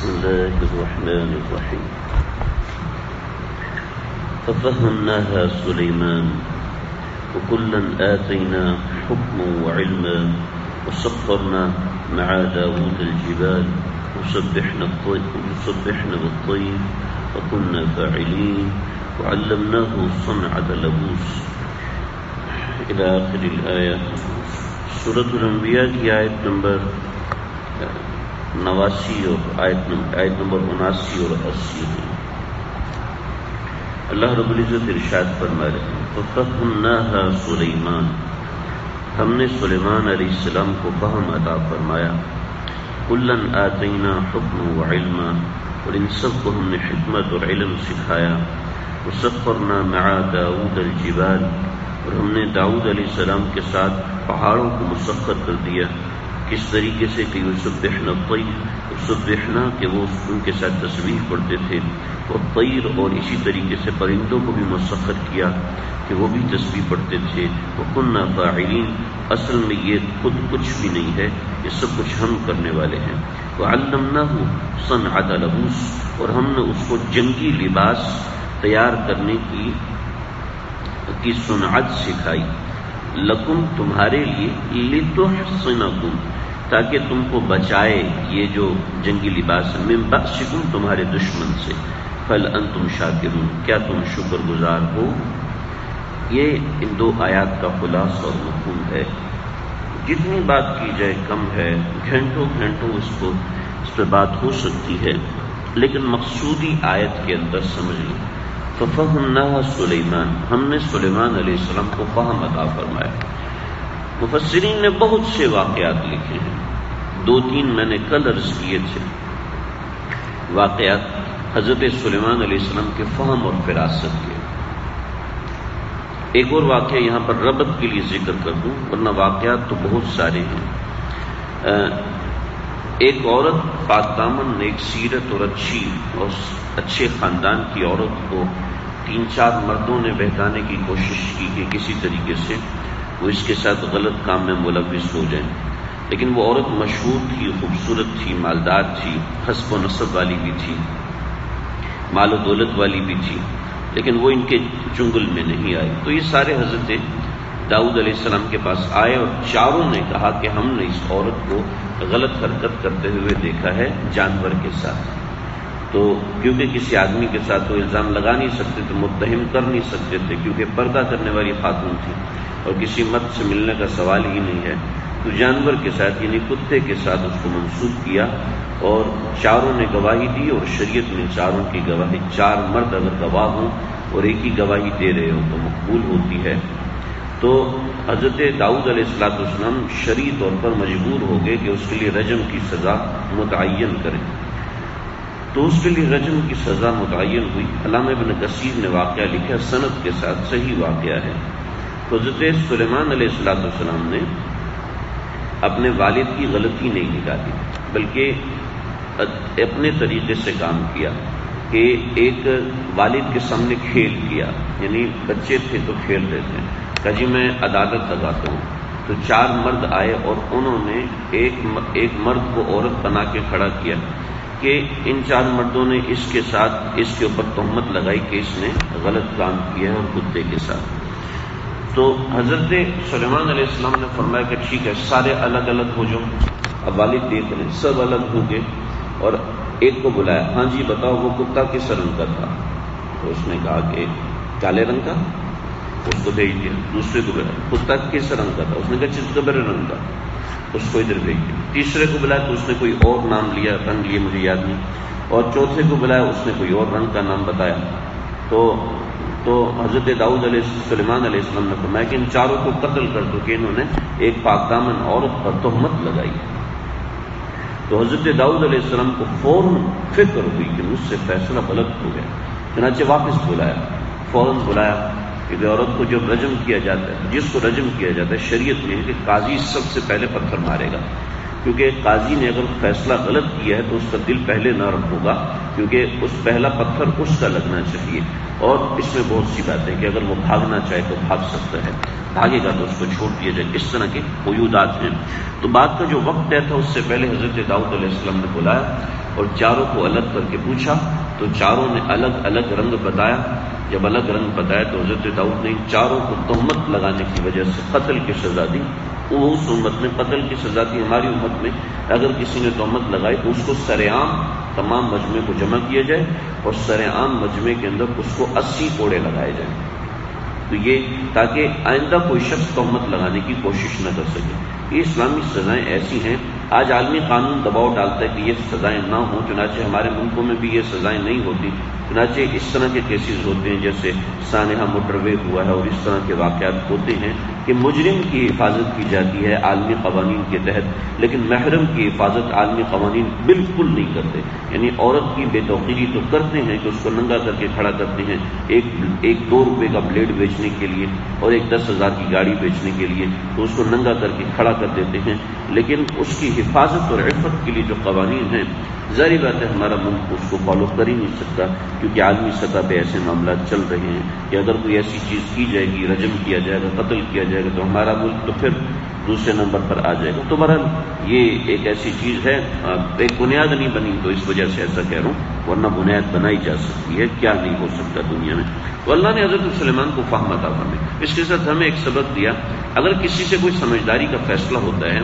بسم الله الرحمن الرحيم ففهمناها سليمان وكلا آتينا حكما وعلما وسخرنا مع داود الجبال وسبحنا بالطير وكنا فاعلين وعلمناه صنعة لبوس إلى آخر الآية. سورة الانبیاء کی آیت نمبر 89 اور آیت نمبر 79 اور 80 ہے. اللہ رب العزت ارشاد فرما رہے ہیں فَفَهَّمْنَاهَا سُلَيْمَانَ، ہم نے سلیمان علیہ السلام کو فہم عطا فرمایا. كُلًّا آتَيْنَا حُكْمًا وَعِلْمًا، اور ان سب کو ہم نے حکمت اور علم سکھایا. وَسَخَّرْنَا مَعَ دَاوُودَ الْجِبَالَ، اور ہم نے داؤد علیہ السلام کے ساتھ پہاڑوں کو مسخر کر دیا. کس طریقے سے کہ یسبحن الطیر، یسبحنا کہ وہ ان کے ساتھ تسبیح پڑھتے تھے، والطیر اور اسی طریقے سے پرندوں کو بھی مسخر کیا کہ وہ بھی تسبیح پڑھتے تھے. وکنا فاعلین، اصل میں یہ خود کچھ بھی نہیں ہے، یہ سب کچھ ہم کرنے والے ہیں. وعلمناہ صنعۃ لبوس، اور ہم نے اس کو جنگی لباس تیار کرنے کی صنعت سکھائی. لکم تمہارے لیے، لتحصنکم تاکہ تم کو بچائے یہ جو جنگی لباس من بأسکم تمہارے دشمن سے. فل انتم شاکرون، کیا تم شکر گزار ہو. یہ ان دو آیات کا خلاصہ اور مفہوم ہے. جتنی بات کی جائے کم ہے، گھنٹوں اس پہ بات ہو سکتی ہے، لیکن مقصودی آیت کے اندر سمجھ لیں. فَفَهَّمْنَاهَا سُلَيْمَانَ، ہم نے سلیمان علیہ السلام کو فہم عطا فرمایا. مفسرین نے بہت سے واقعات لکھے ہیں، 2-3 میں نے کل عرض کیے تھے واقعات حضرت سلیمان علیہ السلام کے فہم اور فراست کے. ایک اور واقعہ یہاں پر ربط کے لیے ذکر کر دوں، ورنہ واقعات تو بہت سارے ہیں. ایک عورت پاک دامن، ایک سیرت اور اچھے خاندان کی عورت کو 3-4 مردوں نے بہکانے کی کوشش کی کہ کسی طریقے سے وہ اس کے ساتھ غلط کام میں ملوث ہو جائیں. لیکن وہ عورت مشہور تھی، خوبصورت تھی، مالدار تھی، حسب و نسب والی بھی تھی، مال و دولت والی بھی تھی، لیکن وہ ان کے چنگل میں نہیں آئی. تو یہ سارے حضرت داؤد علیہ السلام کے پاس آئے اور چاروں نے کہا کہ ہم نے اس عورت کو غلط حرکت کرتے ہوئے دیکھا ہے جانور کے ساتھ. تو کیونکہ کسی آدمی کے ساتھ وہ الزام لگا نہیں سکتے تھے، متہم کر نہیں سکتے تھے، کیونکہ پردہ کرنے والی خاتون تھی اور کسی مرد سے ملنے کا سوال ہی نہیں ہے، تو جانور کے ساتھ یعنی کتے کے ساتھ اس کو منسوب کیا. اور چاروں نے گواہی دی، اور شریعت میں چاروں کی گواہی، 4 مرد اگر گواہ ہوں اور ایک ہی گواہی دے رہے ہوں تو مقبول ہوتی ہے. تو حضرت داؤد علیہ السلام شرعی طور پر مجبور ہو گئے کہ اس کے لیے رجم کی سزا متعین کریں. تو اس کے لیے رجم کی سزا متعین ہوئی. علامہ ابن کثیر نے واقعہ لکھا، سند کے ساتھ صحیح واقعہ ہے. تو حضرت سلیمان علیہ السلام نے اپنے والد کی غلطی نہیں نکالی، بلکہ اپنے طریقے سے کام کیا کہ ایک والد کے سامنے کھیل کیا، یعنی بچے تھے تو کھیل رہے تھے، کہا جی میں عدالت لگاتا ہوں. تو 4 مرد آئے اور انہوں نے ایک مرد کو عورت بنا کے کھڑا کیا کہ ان 4 مردوں نے اس کے ساتھ اس کے اوپر تہمت لگائی کہ اس نے غلط کام کیا ہے اور کتے کے ساتھ. تو حضرت سلیمان علیہ السلام نے فرمایا کہ ٹھیک ہے سارے الگ الگ ہو جاؤ. اب والد دیکھ رہے سب الگ ہو گئے اور ایک کو بلایا، ہاں جی بتاؤ وہ کتا کس رنگ کا تھا؟ تو اس نے کہا کہ کالے رنگ کا. اس کو بھیج دیا. دوسرے کو بلایا، کتا کس رنگ کا تھا؟ اس نے کہا چتکبر رنگ کا. اس کو ادھر بھیج دیا. تیسرے کو بلایا تو اس نے کوئی اور نام لیا، رنگ لیے مجھے یاد نہیں. اور چوتھے کو بلایا، اس نے کوئی اور رنگ کا نام بتایا. تو حضرت سلیمان علیہ السلام نے فرمایا کہ ان 4 کو قتل کر دو کہ انہوں نے ایک پاک دامن عورت پر تہمت لگائی. تو حضرت داؤد علیہ السلام کو فوراً فکر ہوئی کہ مجھ سے فیصلہ غلط ہو گیا. چنانچہ واپس بلایا، فوراً بلایا کہ عورت کو جب رجم کیا جاتا ہے، جس کو رجم کیا جاتا ہے شریعت میں ہے کہ قاضی سب سے پہلے پتھر مارے گا. کیونکہ قاضی نے اگر فیصلہ غلط کیا ہے تو اس کا دل پہلے نرم ہوگا، کیونکہ اس پہلا پتھر اس کا لگنا چاہیے۔ اور اس میں بہت سی باتیں کہ اگر وہ بھاگنا چاہے تو بھاگ سکتا ہے، بھاگے گا تو اس کو چھوڑ دیا جائے، اس طرح کے قیودات ہیں۔ تو بات کا جو وقت طے تھا اس سے پہلے حضرت داؤد علیہ السلام نے بلایا اور چاروں کو الگ کر کے پوچھا، تو چاروں نے الگ الگ رنگ بتایا۔ جب الگ رنگ بتایا تو حضرت داؤد نے ان چاروں کو تہمت لگانے کی وجہ سے قتل کی سزا دی۔ وہ اس امت میں قتل کی سزا تھی، ہماری امت میں اگر کسی نے تہمت لگائی تو اس کو سر عام تمام مجمع کو جمع کیا جائے اور سر عام مجمع کے اندر اس کو 80 کوڑے لگائے جائیں، تو یہ تاکہ آئندہ کوئی شخص تہمت لگانے کی کوشش نہ کر سکے۔ یہ اسلامی سزائیں ایسی ہیں، آج عالمی قانون دباؤ ڈالتا ہے کہ یہ سزائیں نہ ہوں، چنانچہ ہمارے ملکوں میں بھی یہ سزائیں نہیں ہوتی، چنانچہ اس طرح کے کیسز ہوتے ہیں جیسے سانحہ موٹر وے ہوا ہے اور اس طرح کے واقعات ہوتے ہیں کہ مجرم کی حفاظت کی جاتی ہے عالمی قوانین کے تحت، لیکن محرم کی حفاظت عالمی قوانین بالکل نہیں کرتے۔ یعنی عورت کی بے توقیری تو کرتے ہیں کہ اس کو ننگا کر کے کھڑا کرتے ہیں ایک 2 روپے کا بلیڈ بیچنے کے لیے اور ایک 10,000 کی گاڑی بیچنے کے لیے، تو اس کو ننگا کر کے کھڑا کر دیتے ہیں، لیکن اس کی حفاظت اور عفت کے لیے جو قوانین ہیں، ظاہری بات ہے ہمارا ملک اس کو فالو کر ہی نہیں سکتا، کیونکہ عالمی سطح پہ ایسے معاملات چل رہے ہیں کہ اگر کوئی ایسی چیز کی جائے گی، رجم کیا جائے گا، قتل کیا جائے گا، تو ہمارا ملک تو پھر دوسرے نمبر پر آ جائے گا۔ تو بہرحال یہ ایک ایسی چیز ہے، ایک بنیاد نہیں بنی تو اس وجہ سے ایسا کہہ رہا ہوں، ورنہ بنیاد بنائی جا سکتی ہے، کیا نہیں ہو سکتا دنیا میں۔ تو اللہ نے حضرت سلیمان کو فہم عطا فرمائی۔ اس کے ساتھ ہمیں ایک سبق دیا، اگر کسی سے کوئی سمجھداری کا فیصلہ ہوتا ہے،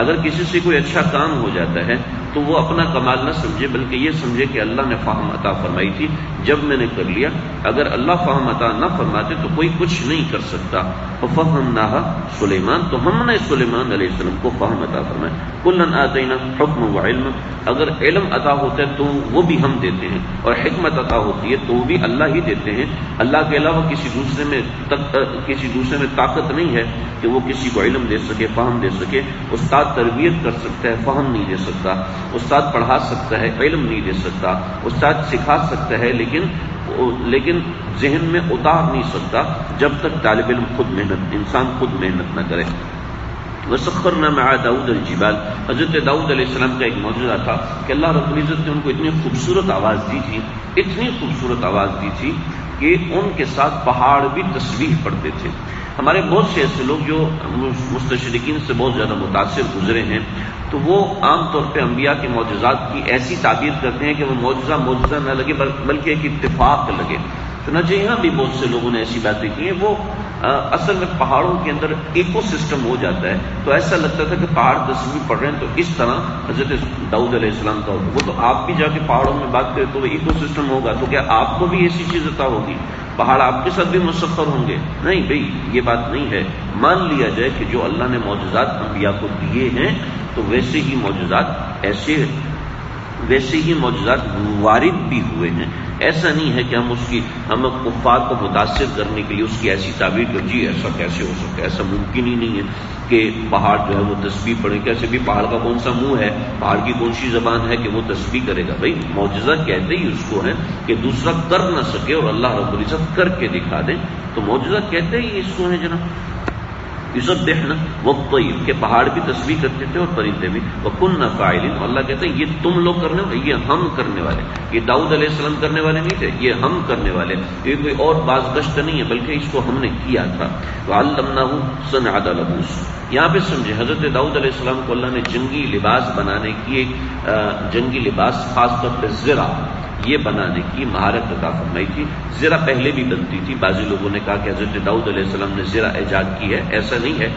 اگر کسی سے کوئی اچھا کام ہو جاتا ہے تو وہ اپنا کمال نہ سمجھے، بلکہ یہ سمجھے کہ اللہ نے فہم عطا فرمائی تھی، جب میں نے کر لیا، اگر اللہ فہم عطا نہ فرماتے تو کوئی کچھ نہیں کر سکتا۔ فَفَهَّمْنَاهَا سلیمان، تو ہم نے سلیمان علیہ السلام کو فہم عطا فرمایا۔ كُلًّا آتَيْنَا حُكْمًا وَعِلْمًا، اگر علم عطا ہوتا ہے تو وہ بھی ہم دیتے ہیں، اور حکمت عطا ہوتی ہے تو وہ بھی اللہ ہی دیتے ہیں۔ اللہ کے علاوہ کسی دوسرے میں طاقت نہیں ہے کہ وہ کسی کو علم دے سکے، فہم دے سکے۔ استاد تربیت کر سکتا ہے، فہم نہیں دے سکتا، استاد پڑھا سکتا ہے، علم نہیں دے سکتا، استاد سکھا سکتا ہے لیکن ذہن میں اتار نہیں سکتا جب تک طالب علم انسان خود محنت نہ کرے۔ وَسَخَّرْنَا مَعَ دَاوُودَ الْجِبَالَ، حضرت داؤد علیہ السلام کا ایک معجزہ تھا کہ اللہ رب العزت نے ان کو اتنی خوبصورت آواز دی تھی، اتنی خوبصورت آواز دی تھی کہ ان کے ساتھ پہاڑ بھی تسبیح پڑھتے تھے۔ ہمارے بہت سے ایسے لوگ جو مستشرقین سے بہت زیادہ متاثر گزرے ہیں، تو وہ عام طور پہ انبیاء کے معجزات کی ایسی تعبیر کرتے ہیں کہ وہ معجزہ نہ لگے بلکہ ایک اتفاق لگے۔ چنانچہ یہاں بھی بہت سے لوگوں نے ایسی باتیں کی ہیں، وہ اصل میں پہاڑوں کے اندر ایکو سسٹم ہو جاتا ہے، تو ایسا لگتا تھا کہ پہاڑ تسبیح پڑھ رہے ہیں، تو اس طرح حضرت داؤد علیہ السلام کا ہوگا۔ وہ تو آپ بھی جا کے پہاڑوں میں بات کریں تو وہ ایکو سسٹم ہوگا، تو کیا آپ کو بھی ایسی چیز عطا ہوگی؟ پہاڑ آپ کے ساتھ بھی مسخر ہوں گے؟ نہیں بھئی، یہ بات نہیں ہے۔ مان لیا جائے کہ جو اللہ نے معجزات انبیاء کو دیے ہیں تو ویسے ہی معجزات وارد بھی ہوئے ہیں۔ ایسا نہیں ہے کہ ہم کفار کو متاثر کرنے کے لیے اس کی ایسی تعبیر کہ جی ایسا کیسے ہو سکتا ہے، ایسا ممکن ہی نہیں ہے کہ پہاڑ جو ہے وہ تسبیح پڑھے۔ کیسے بھی پہاڑ کا کون سا منہ ہے، پہاڑ کی کون سی زبان ہے کہ وہ تسبیح کرے گا؟ بھائی معجزہ کہتے ہی اس کو ہے کہ دوسرا کر نہ سکے اور اللہ رب العزت کر کے دکھا دیں، تو معجزہ کہتے ہی اس کو ہے جناب۔ یسبحنا والطیر، کہ پہاڑ بھی تسبیح کرتے تھے اور پرندے بھی۔ وکنا فاعلین، اللہ کہتے ہیں یہ تم لوگ کرنے والے، یہ ہم کرنے والے۔ یہ داؤد علیہ السلام کرنے والے نہیں تھے، یہ ہم کرنے والے۔ یہ کوئی اور بازگشت نہیں ہے بلکہ اس کو ہم نے کیا تھا۔ وعلمناہ صنعۃ لبوس، یہاں پہ سمجھے حضرت داؤد علیہ السلام کو اللہ نے جنگی لباس بنانے کی ایک جنگی لباس خاص طور پہ زرہ یہ بنانے کی مہارت عطا فرمائی تھی۔ زرہ پہلے بھی بنتی تھی، بعضی لوگوں نے کہا کہ حضرت داؤد علیہ السلام نے زرہ ایجاد کی ہے، ایسا نہیں ہے۔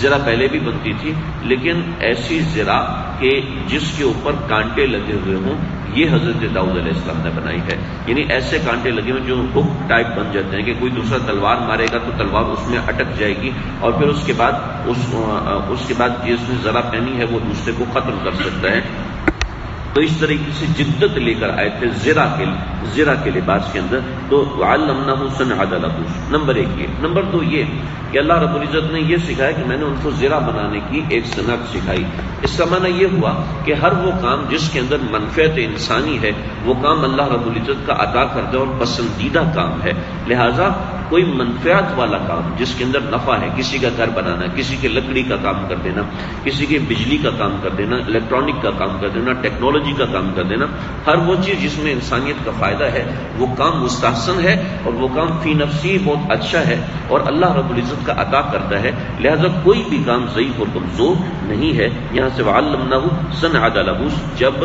زرہ پہلے بھی بنتی تھی، لیکن ایسی زرہ کہ جس کے اوپر کانٹے لگے ہوئے ہوں، یہ حضرت داؤد علیہ السلام نے بنائی ہے۔ یعنی ایسے کانٹے لگے ہوئے جو ہک ٹائپ بن جاتے ہیں کہ کوئی دوسرا تلوار مارے گا تو تلوار اس میں اٹک جائے گی، اور پھر اس کے بعد جس نے زرہ پہنی ہے وہ دوسرے کو ختم کر سکتا ہے۔ تو اس طریقے سے جدت لے کر آئے تھے زرہ کے لباس کے اندر۔ تو علمناہ صنعۃ لبوس، نمبر 1 یہ۔ نمبر 2 یہ کہ اللہ رب العزت نے یہ سکھایا کہ میں نے ان کو زرہ بنانے کی ایک صنعت سکھائی۔ اس کا معنی یہ ہوا کہ ہر وہ کام جس کے اندر منفعت انسانی ہے وہ کام اللہ رب العزت کا عطا کردہ اور پسندیدہ کام ہے، لہذا کوئی منفعت والا کام جس کے اندر نفع ہے، کسی کا گھر بنانا، کسی کے لکڑی کا کام کر دینا، کسی کے بجلی کا کام کر دینا، الیکٹرانک کا کام کر دینا، ٹیکنالوجی کا کام کر دینا، ہر وہ چیز جس میں انسانیت کا فائدہ ہے وہ کام مستحسن ہے اور وہ کام فی نفسی بہت اچھا ہے اور اللہ رب العزت کا عطا کرتا ہے، لہذا کوئی بھی کام ضعیف اور کمزور نہیں ہے۔ یہاں سے وَعَلَّمْنَاهُ صَنْعَةَ لَبُوسٍ، جب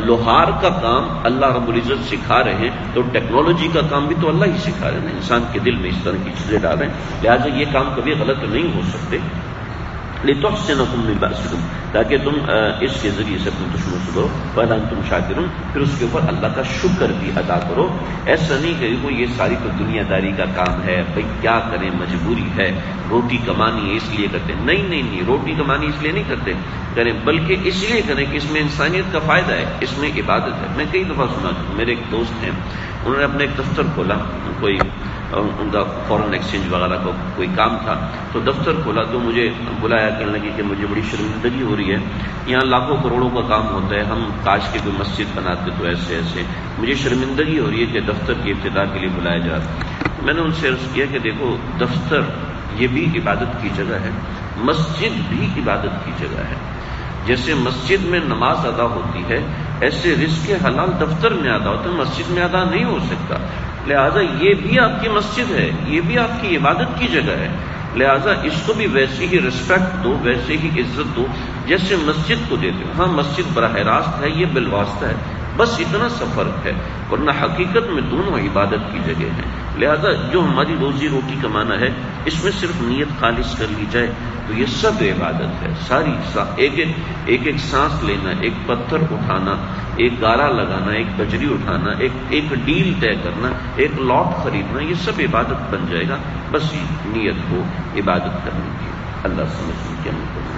لوہار کا کام اللہ رب العزت سکھا رہے ہیں تو ٹیکنالوجی کا کام بھی تو اللہ ہی سکھا رہے ہیں، انسان کے دل میں اس طرح کی چیزیں ڈال رہے ہیں، لہٰذا یہ کام کبھی غلط نہیں ہو سکتے۔ لِتُحْسِنَكُم مِّن بَأْسِكُم، تاکہ تم اس کے ذریعے سے اپنے دشمنوں سے کرو، وَلَأَنتُمْ شَاكِرُونَ، پھر اس کے اوپر اللہ کا شکر بھی ادا کرو۔ ایسا نہیں کہ وہ یہ ساری تو دنیا داری کا کام ہے، بھئی کیا کریں، مجبوری ہے، روٹی کمانی ہے اس لیے کرتے ہیں، نہیں، روٹی کمانی اس لیے نہیں کریں بلکہ اس لیے کریں کہ اس میں انسانیت کا فائدہ ہے، اس میں عبادت ہے۔ میں کئی دفعہ سنا ہوں، میرے ایک دوست ہیں، انہوں نے اپنے ایک دفتر کھولا، کوئی ان کا فورن ایکسچینج وغیرہ کا کوئی کام تھا، تو دفتر کھولا تو مجھے بلایا، کہنے لگی کہ مجھے بڑی شرمندگی ہو رہی ہے، یہاں لاکھوں کروڑوں کا کام ہوتا ہے، ہم کاش کے کوئی مسجد بناتے تو ایسے مجھے شرمندگی ہو رہی ہے کہ دفتر کی افتتاح کے لیے بلایا جا رہا ہے۔ میں نے ان سے عرض کیا کہ دیکھو، دفتر یہ بھی عبادت کی جگہ ہے، مسجد بھی عبادت کی جگہ ہے۔ جیسے مسجد میں نماز ادا ہوتی ہے، ایسے رزق حلال دفتر میں ادا ہوتا ہے، مسجد میں ادا نہیں ہو سکتا، لہذا یہ بھی آپ کی مسجد ہے، یہ بھی آپ کی عبادت کی جگہ ہے، لہذا اس کو بھی ویسی ہی رسپیکٹ دو، ویسے ہی عزت دو جیسے مسجد کو دیتے ہو۔ ہاں مسجد براہ راست ہے، یہ بالواسطہ ہے، بس اتنا سا فرق ہے، ورنہ حقیقت میں دونوں عبادت کی جگہ ہیں۔ لہذا جو ہماری روزی روٹی کمانا ہے، اس میں صرف نیت خالص کر لی جائے تو یہ سب عبادت ہے، ساری ایک سانس لینا، ایک پتھر اٹھانا، ایک گارا لگانا، ایک بجری اٹھانا، ایک ڈیل طے کرنا، ایک لاٹ خریدنا، یہ سب عبادت بن جائے گا، بس نیت ہو عبادت کرنے کی۔ اللہ سمجھ کے عمل کرنا۔